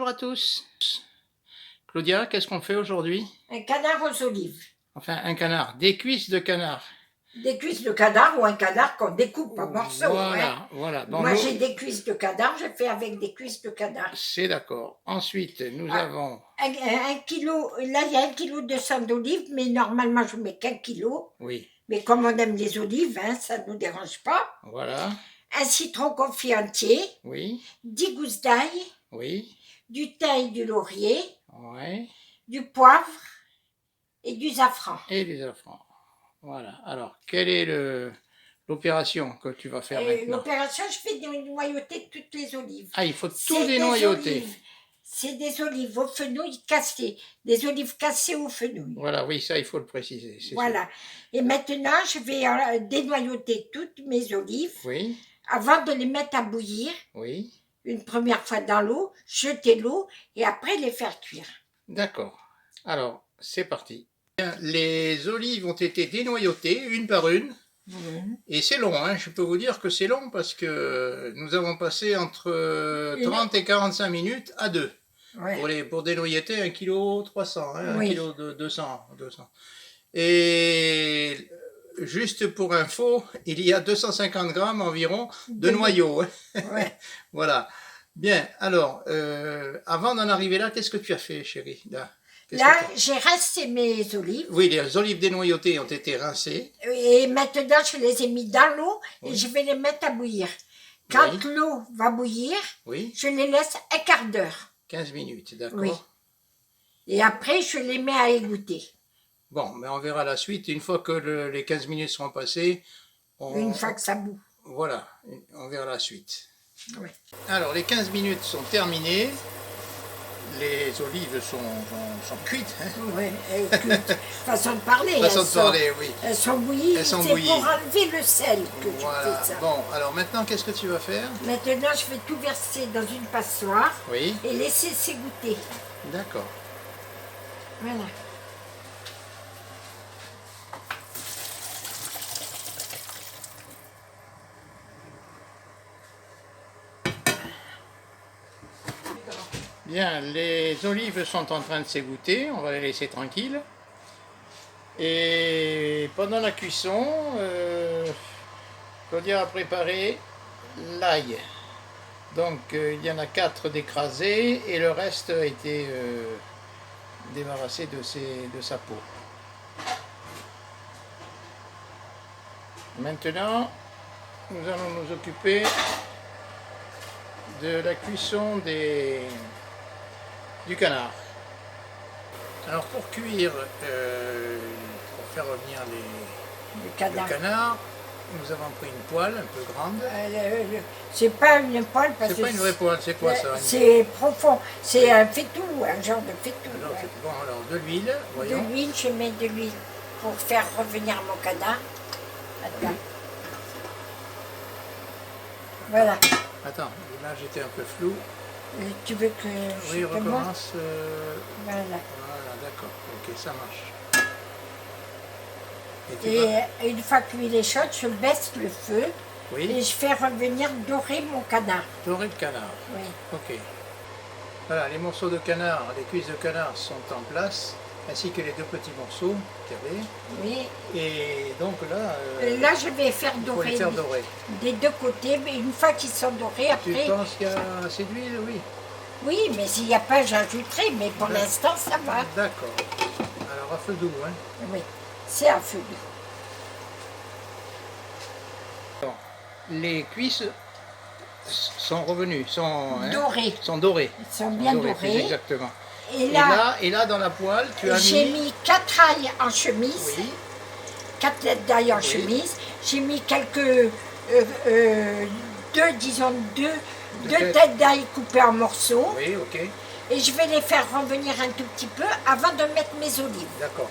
bonjour à tous. Claudia, qu'est-ce qu'on fait aujourd'hui? Un canard aux olives. Enfin, un canard, des cuisses de canard. Des cuisses de canard ou un canard qu'on découpe en morceaux. Voilà, hein. voilà. Bon, Moi, j'ai des cuisses de canard, je fais avec des cuisses de canard. c'est d'accord. Ensuite, nous avons... Un kilo, là, il y a 1 kilo de sang d'olive, mais normalement, je mets qu'1 kilo. Oui, Mais comme on aime les olives, hein, ça ne nous dérange pas. voilà, Un citron confit entier, oui, 10 gousses d'ail, oui, du thym et du laurier, ouais, du poivre et du safran. et les affrants. Voilà. Alors, quelle est l'opération que tu vas faire maintenant? L'opération, je fais noyauter toutes les olives. Ah, il faut tout dénoyauter. C'est des olives au fenouil cassées, des olives cassées au fenouil. Voilà, oui, ça, il faut le préciser. Voilà. Et maintenant, je vais dénoyauter toutes mes olives. Oui, Avant de les mettre à bouillir, oui, une première fois dans l'eau, jeter l'eau et après les faire cuire. d'accord. Alors, c'est parti. Bien, les olives ont été dénoyautées une par une. Et c'est long, hein. Je peux vous dire que c'est long parce que nous avons passé entre 30 et 45 minutes à deux. Ouais. Pour dénoyauter 1,3 kg, hein, oui. 1 kg de 200. Et juste pour info, il y a 250 grammes environ de noyaux. Ouais. Voilà. Bien, alors, avant d'en arriver là, qu'est-ce que tu as fait, chérie? Là, j'ai rincé mes olives. Oui, les olives dénoyautées ont été rincées. Et maintenant, je les ai mis dans l'eau et je vais les mettre à bouillir. Quand l'eau va bouillir, je les laisse un quart d'heure. 15 minutes, d'accord. Oui. Et après, je les mets à égoutter. Bon, mais on verra la suite. Une fois que les 15 minutes seront passées... Une fois que ça bout. Voilà, on verra la suite. Oui. Alors, les 15 minutes sont terminées. Les olives sont cuites. Hein. Oui, cuites. Façon de parler. Façon de parler, oui. Elles sont bouillies. Elles sont bouillies. C'est pour enlever le sel que tu fais ça. Bon, alors maintenant, qu'est-ce que tu vas faire? Maintenant, je vais tout verser dans une passoire. Oui. Et laisser s'égoutter. D'accord. Voilà. Bien, les olives sont en train de s'égoutter, on va les laisser tranquilles. Et pendant la cuisson, Claudia a préparé l'ail. Donc il y en a 4 d'écrasés et le reste a été débarrassé de sa peau. Maintenant, nous allons nous occuper de la cuisson du canard. Alors pour cuire, pour faire revenir le canard, nous avons pris une poêle un peu grande. C'est pas une poêle parce que... C'est pas une vraie poêle, c'est quoi ça? C'est profond, c'est un faitout, un genre de faitout. Alors, bon, alors de l'huile, voyons. De l'huile, je mets de l'huile pour faire revenir mon canard. Attends. Voilà. Attends, l'image était un peu floue. Tu veux que je recommence. Voilà. Voilà, d'accord. Ok, ça marche. Et une fois que l'huile est chaude, je baisse le feu. Oui. Et je fais revenir dorer mon canard. Dorer le canard. Oui. Ok. Voilà, les morceaux de canard, les cuisses de canard sont en place, ainsi que les 2 petits morceaux qu'il y avait. Oui. Et donc là... là, je vais faire dorer, des 2 côtés, mais une fois qu'ils sont dorés, après... Tu penses qu'il y a assez d'huile, oui? Oui, mais s'il n'y a pas, j'ajouterai, mais pour l'instant, ça va. D'accord. Alors, à feu doux, hein? Oui, c'est à feu doux. Bon, les cuisses sont revenues, sont dorées. Sont dorées. Ils sont bien dorées. Exactement. Et là, dans la poêle, tu as mis... J'ai mis 4 ailes en chemise. Oui. 4 têtes d'ail en chemise. J'ai mis quelques... deux têtes d'ail coupées en morceaux. Oui, ok. Et je vais les faire revenir un tout petit peu avant de mettre mes olives. D'accord.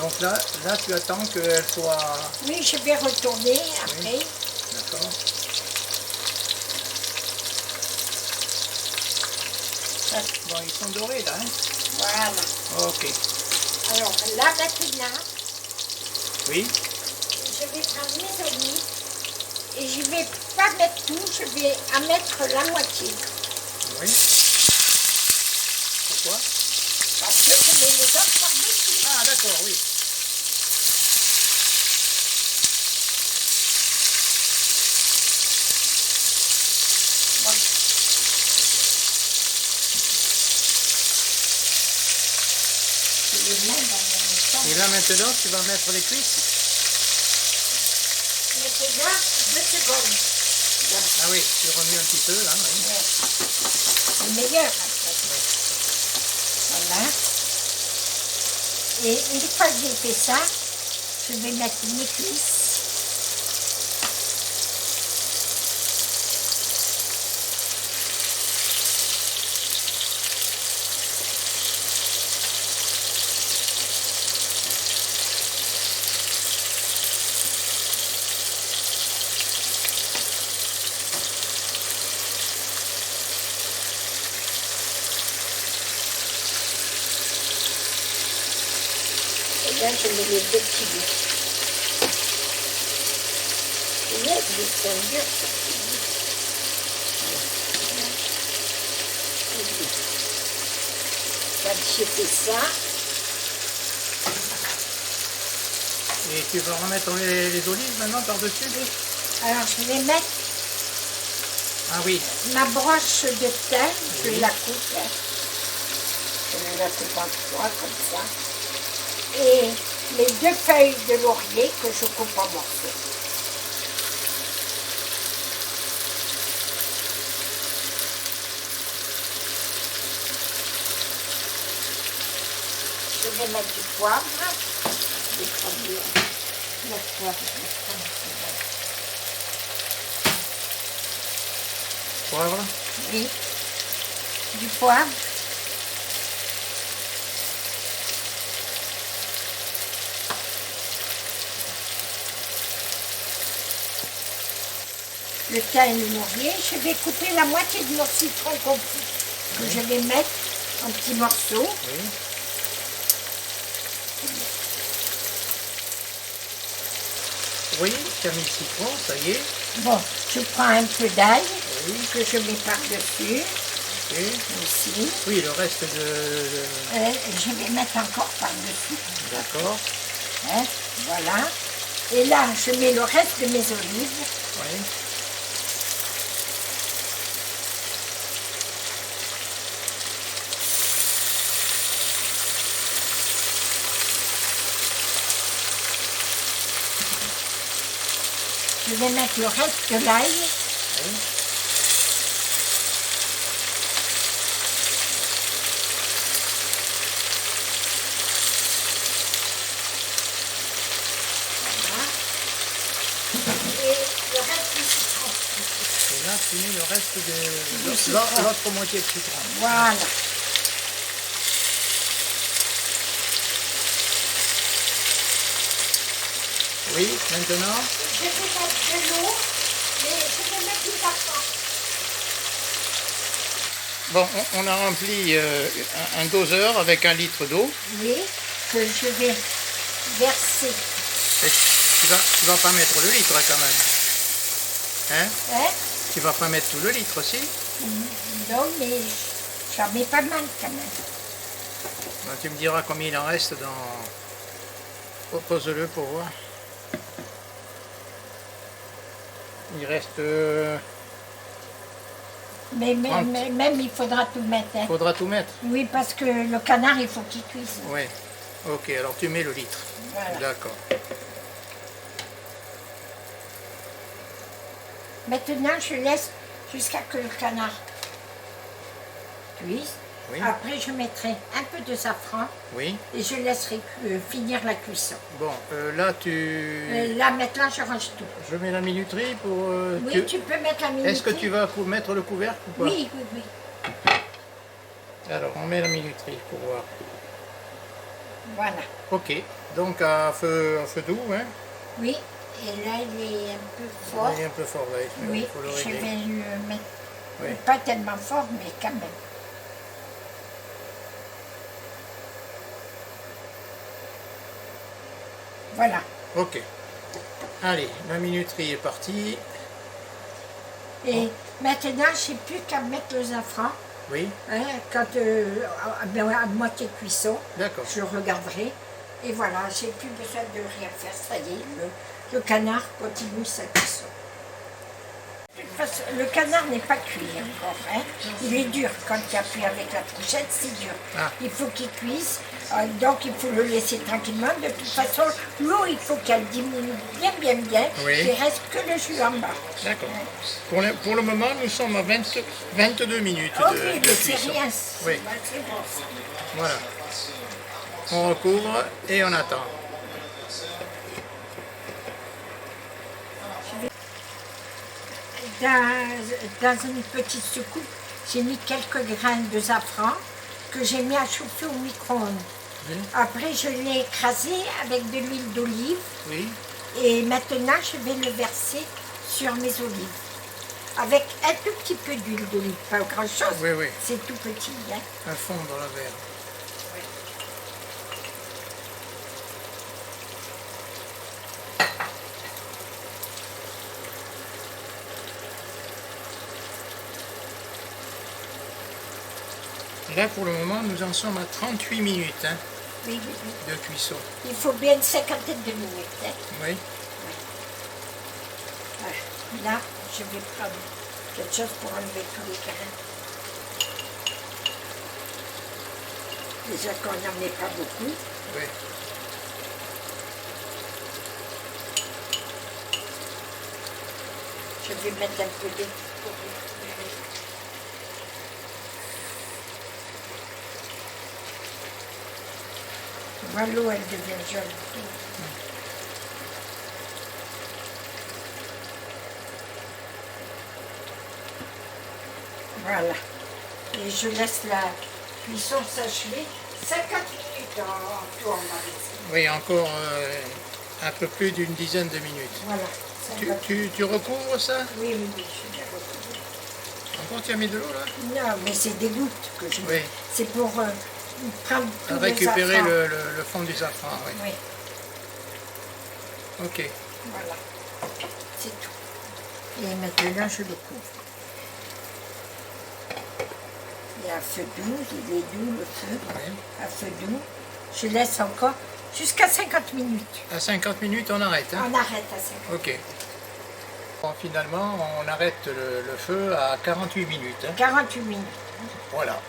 Donc là, tu attends qu'elles soient... Oui, je vais retourner après. Oui. D'accord. Bon, ils sont dorés là, hein? Voilà. Ok. Alors là, maintenant, oui. Je vais prendre mes olives et je ne vais pas mettre tout, je vais en mettre la moitié. Oui. Oui. Et je vais Pourquoi? Parce que je mets les autres par-dessus. Ah, d'accord, oui. Voilà. Je les mets dans mon temps. Et là, maintenant, tu vas mettre les cuisses? Maintenant, 2 secondes. Voilà. Ah oui, tu remues un petit peu, là, oui. Ouais. C'est meilleur, en fait. Ouais. Voilà. Et une fois que j'ai fait ça, je vais mettre mes cuisses. Et là, je mets les 2 petits bouts. Et là, ils sont durs, ces petits bouts. Quand j'ai fait ça, Et tu vas remettre les olives maintenant par-dessus? alors je vais mettre Ah oui. ma broche de thym, je Oui. la coupe. Hein. Je la coupe en 3 comme ça. Et les 2 feuilles de laurier que je coupe en morceaux. Je vais mettre du poivre. Je vais prendre le poivre. Poivre? Oui. Du poivre. Le thym et le laurier. Je vais couper la moitié de mon citron confit que je vais mettre en petits morceaux. Oui. Oui, tu as mis le citron, ça y est. Bon, je prends un peu d'ail Oui. que je mets par-dessus Ok. aussi. Oui, le reste de... Je vais mettre encore par-dessus. D'accord. Hein, voilà. Et là, je mets le reste de mes olives. Oui. Je vais mettre le reste de l'ail. Oui. Voilà. Et le reste du citron. Et là, tu mets le reste Du de citron. l'autre moitié de citron. Voilà. Oui, maintenant. Je vais mettre de l'eau, mais je vais mettre du parfum. Bon, on a rempli un doseur avec 1 litre d'eau. Oui, que je vais verser. Et tu vas pas mettre le litre quand même. Hein? Hein? Tu vas pas mettre tout le litre aussi? Non, mais j'en mets pas mal quand même. Ben, tu me diras combien il en reste dans... Pose-le pour voir. Il reste... Mais 30. même, il faudra tout mettre. Hein. Faudra tout mettre? Oui, parce que le canard, il faut qu'il cuise. Oui. Ok, alors tu mets le litre. Voilà. D'accord. Maintenant, je laisse jusqu'à que le canard cuise. Oui. Après, je mettrai un peu de safran Oui. et je laisserai finir la cuisson. Bon, là tu... Là, maintenant, je range tout. Je mets la minuterie pour... Oui, tu peux mettre la minuterie. Est-ce que tu vas mettre le couvercle ou pas? Oui, oui, oui. Alors, on met la minuterie pour voir. Voilà. Ok, donc à feu doux, hein? Oui, et là, il est un peu fort. Il est un peu fort, là. Oui, Il faut le je régler. vais le mettre. Oui. Pas tellement fort, mais quand même. Voilà. Ok. Allez, la minuterie est partie. Et maintenant, je n'ai plus qu'à mettre le safran. Oui. Hein, quand à moitié cuisson, je regarderai. Et voilà, j'ai plus besoin de rien faire. Ça y est, le canard continue sa cuisson. Le canard n'est pas cuit encore. Hein. Il est dur quand il appuie avec la fourchette, c'est dur. Ah. Il faut qu'il cuise, donc il faut le laisser tranquillement. De toute façon, l'eau, il faut qu'elle diminue bien. Oui. Il ne reste que le jus en bas. D'accord. Ouais. Pour le moment, nous sommes à 22 minutes de cuisson. C'est rien. Oui. C'est bon. Voilà. On recouvre et on attend. Dans une petite soucoupe, j'ai mis quelques graines de safran que j'ai mis à chauffer au micro-ondes. Oui. Après, je l'ai écrasé avec de l'huile d'olive. Oui. Et maintenant, je vais le verser sur mes olives. Avec un tout petit peu d'huile d'olive, pas grand-chose. Oui, oui. C'est tout petit. Hein. À fond dans la verre. Là, pour le moment, nous en sommes à 38 minutes hein, de cuisson. Il faut bien une cinquantaine de minutes. Hein. Oui. Là, je vais prendre quelque chose pour enlever tous les grains. Déjà qu'on n'en met pas beaucoup. Oui. Je vais mettre un peu d'eau. Voilà, l'eau, elle devient jolie. Voilà. Et je laisse la cuisson s'achever 50 minutes en tournant. Oui, encore un peu plus d'une dizaine de minutes. Voilà. Tu recouvres ça? Oui, je vais recouvrir. Encore tu as mis de l'eau là? Non, mais c'est des gouttes que je mets. Oui. C'est pour prendre tout récupérer le fond du safran, oui. Oui. Ok. Voilà. C'est tout. Et maintenant, je le couvre. Et à feu doux, il est doux le feu. Oui. À feu doux. Je laisse encore jusqu'à 50 minutes. À 50 minutes, on arrête. Hein? On arrête à 50 minutes. Ok. Bon, finalement, on arrête le feu à 48 minutes. Hein? 48 minutes. Voilà.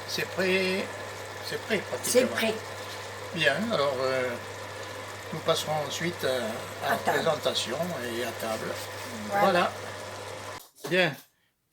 C'est prêt. C'est prêt, pratiquement. C'est prêt. Bien, alors nous passerons ensuite à la présentation et à table. Voilà. Bien,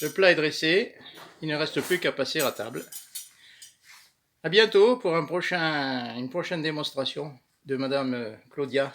le plat est dressé. Il ne reste plus qu'à passer à table. À bientôt pour une prochaine démonstration de Madame Claudia.